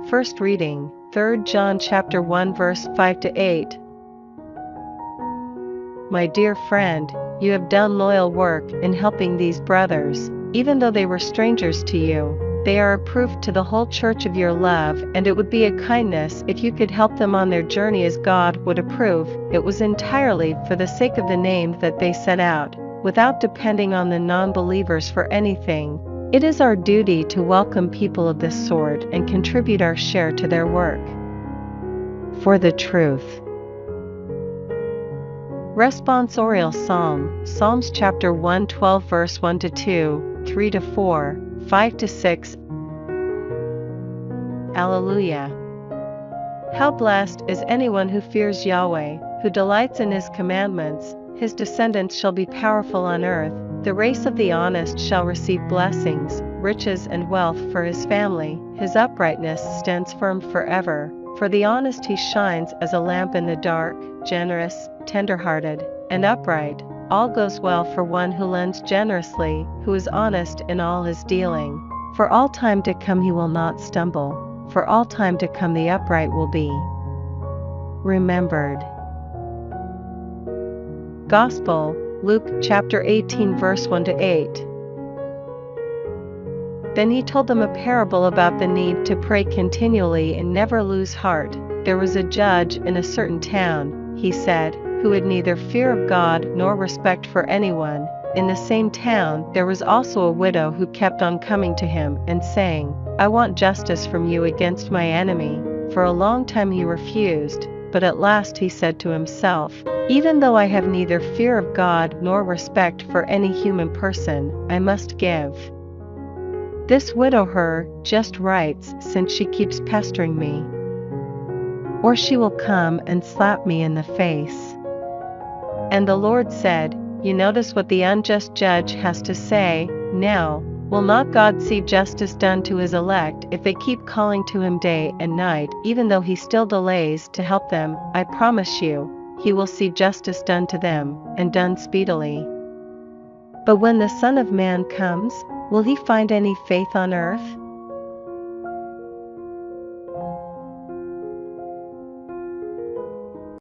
First reading, 3 John chapter 1 verse 5 to 8. My dear friend, you have done loyal work in helping these brothers, even though they were strangers to you. They are a proof to the whole church of your love, and it would be a kindness if you could help them on their journey as God would approve. It was entirely for the sake of the name that they set out, without depending on the non-believers for anything. It is our duty to welcome people of this sort and contribute our share to their work. For the truth. Responsorial Psalm, Psalms chapter 112 verse 1 to 2, 3 to 4, 5 to 6. Alleluia. How blessed is anyone who fears Yahweh, who delights in his commandments. His descendants shall be powerful on earth. The race of the honest shall receive blessings, riches and wealth for his family. His uprightness stands firm forever. For the honest he shines as a lamp in the dark, generous, tender-hearted, and upright. All goes well for one who lends generously, who is honest in all his dealing. For all time to come he will not stumble. For all time to come the upright will be remembered. Gospel, Luke chapter 18 verse 1 to 8. Then he told them a parable about the need to pray continually and never lose heart. There was a judge in a certain town, he said, who had neither fear of God nor respect for anyone. In the same town there was also a widow who kept on coming to him and saying, I want justice from you against my enemy. For a long time he refused, but at last he said to himself, even though I have neither fear of God nor respect for any human person, I must give this widow her just rights, since she keeps pestering me. Or she will come and slap me in the face. And the Lord said, you notice what the unjust judge has to say. Now, will not God see justice done to his elect if they keep calling to him day and night, even though he still delays to help them? I promise you, he will see justice done to them, and done speedily. But when the Son of Man comes, will he find any faith on earth?